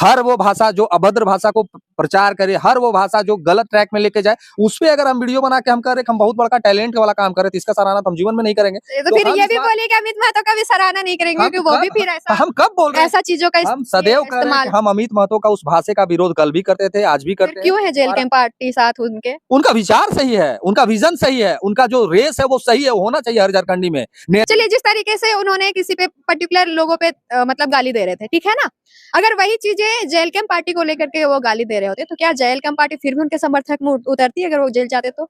हर वो भाषा जो अभद्र भाषा को प्रचार करे, हर वो भाषा जो गलत ट्रैक में लेके जाए, उस पे अगर हम वीडियो बना के हम करें हम बहुत बड़का टैलेंट वाला काम करें, तो इसका सराहना तो हम जीवन में नहीं करेंगे। तो फिर ये भी बोलिए कि अमित महतो का भी सराहना नहीं करेंगे, क्योंकि वो भी फिर ऐसा हम कब बोल रहे हैं ऐसा चीजों का हम सदैव कह रहे हैं कि हम अमित महतो का उस भाषा का विरोध कल भी करते थे, आज भी करते हैं। क्यों है जेल कैंप पार्टी साथ उनके? उनका विचार सही है, उनका विजन सही है, उनका जो रेस है वो सही है, वो होना चाहिए हर झारखंडी में। चलिए, जिस तरीके से उन्होंने किसी पे पर्टिकुलर लोगों पे मतलब गाली दे रहे थे, ठीक है ना, अगर वही चीजें जेल कैंप पार्टी को लेकर के वो गाली दे रहे होते, तो क्या जेल कैंप पार्टी फिर भी उनके समर्थक में उतरती अगर वो जेल जाते तो?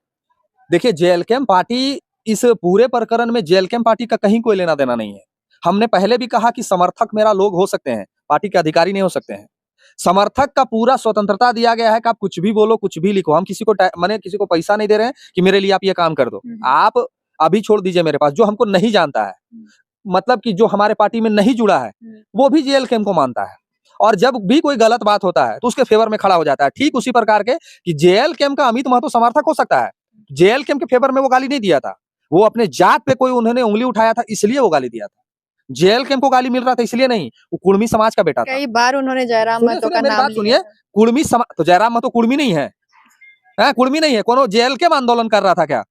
देखिए, जेल कैंप पार्टी इस पूरे प्रकरण में जेल कैंप पार्टी का कहीं कोई लेना देना नहीं है। हमने पहले भी कहा कि समर्थक मेरा लोग हो सकते हैं, पार्टी के अधिकारी नहीं हो सकते हैं। समर्थक का पूरा स्वतंत्रता दिया गया है कि आप कुछ भी बोलो, कुछ भी लिखो। हम किसी को माने किसी को पैसा नहीं दे रहे हैं कि मेरे लिए आप ये काम कर दो। आप अभी छोड़ दीजिए मेरे पास, जो हमको नहीं जानता है, मतलब कि जो हमारे पार्टी में नहीं जुड़ा है, वो भी जेल कैंप को मानता है, और जब भी कोई गलत बात होता है तो उसके फेवर में खड़ा हो जाता है। ठीक उसी प्रकार के कि जेल कैंप का अमित महतो समर्थक हो सकता है, जेल कैंप के फेवर में वो गाली नहीं दिया था, वो अपने जात पे कोई उन्होंने उंगली उठाया था इसलिए वो गाली दिया था। जेल कैंप को गाली मिल रहा था इसलिए नहीं, वो कुर्मी समाज का बेटा था। कई बार उन्होंने जयराम महतो का नाम लिया। सुनिए, कुर्मी समाज, तो जयराम महतो कुर्मी नहीं है, कुर्मी नहीं है। कोनो जेल कैंप आंदोलन कर रहा था क्या?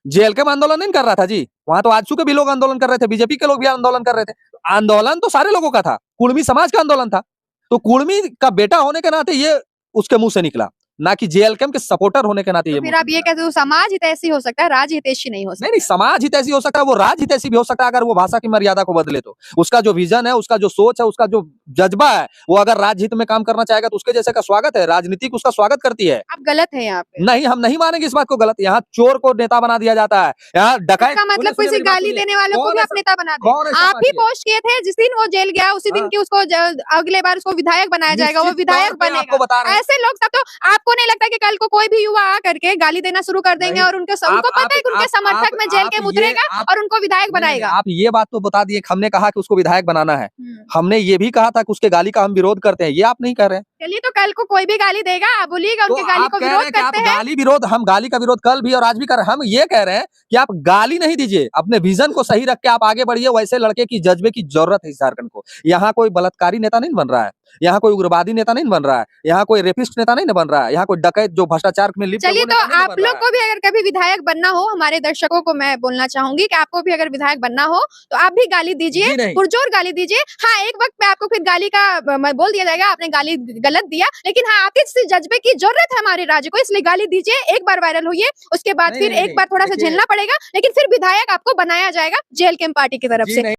जेल कैंप आंदोलन नहीं कर रहा था जी, वहां तो आजसू के भी लोग आंदोलन कर रहे थे, बीजेपी के लोग भी आंदोलन कर रहे थे। आंदोलन तो सारे लोगों का था, कुर्मी समाज का आंदोलन था। तो कुर्मी का बेटा होने के नाते ये उसके मुंह से निकला, ना कि जेल कैंप के सपोर्टर होने के नाते। तो फिर आप ये कहते हो समाज हितैषी हो सकता है, राज हितैषी नहीं हो सकता? नहीं, समाज हितैषी हो सकता है, वो राज हितैषी भी हो सकता है अगर वो भाषा की मर्यादा को बदले तो। उसका जो विजन है, उसका जो सोच है, उसका जो जज्बा है, वो अगर राजहित में काम करना चाहेगा तो उसके जैसे का स्वागत है, राजनीति उसका स्वागत करती है। आप गलत है यहाँ पे। नहीं, हम नहीं मानेंगे इस बात को गलत। यहाँ चोर को नेता बना दिया जाता है, यहाँ डकैत का मतलब किसी गाली देने वालों को भी आप नेता बना दें। आप ही पोस्ट किए थे जिस दिन वो जेल गया, उसी दिन की उसको अगले बार उसको विधायक बनाया जाएगा, वो विधायक बनेगा। ऐसे लोग सब, तो आपको नहीं लगता कि कल को कोई भी युवा आ करके गाली देना शुरू कर देंगे और उनको पता है कि उनके समर्थक में जेल के उतरेगा और उनको विधायक बनाएगा? आप ये बात तो बता दिए, हमने कहा कि उसको विधायक बनाना है, हमने ये भी कहा था कि उसके गाली का हम विरोध करते हैं, ये आप नहीं कर रहे हैं। चलिए, तो कल को कोई भी गाली देगा, आप बोलिएगा उनके गाली को विरोध करते हैं। गाली विरोध, हम गाली का विरोध कल भी और आज भी कर रहे हैं। हम ये कह रहे हैं कि आप गाली नहीं दीजिए, अपने विजन को सही रख के आप आगे बढ़िए। वैसे लड़के की जज्बे की जरूरत है झारखंड को। यहाँ कोई बलात्कारी नेता नहीं बन रहा है, यहाँ कोई उग्रवादी नेता नहीं बन रहा है, यहाँ कोई रेपिस्ट नेता नहीं बन रहा है, यहाँ कोई डकैत जो भ्रष्टाचार में लिप्त। चलिए, तो आप लोग को भी अगर कभी विधायक बनना हो, हमारे दर्शकों को मैं बोलना चाहूंगी कि आपको भी अगर विधायक बनना हो तो आप भी गाली दीजिए, पुरजोर गाली दीजिए। हाँ, एक वक्त पे आपको फिर गाली का बोल दिया जाएगा आपने गाली गलत दिया, लेकिन हाँ, आप इस जज्बे की जरूरत है हमारे राज्य को, इसलिए गाली दीजिए। एक बार वायरल होइए, उसके बाद फिर एक बार थोड़ा सा झेलना पड़ेगा, लेकिन फिर विधायक आपको बनाया जाएगा जेल कैंप पार्टी की तरफ से।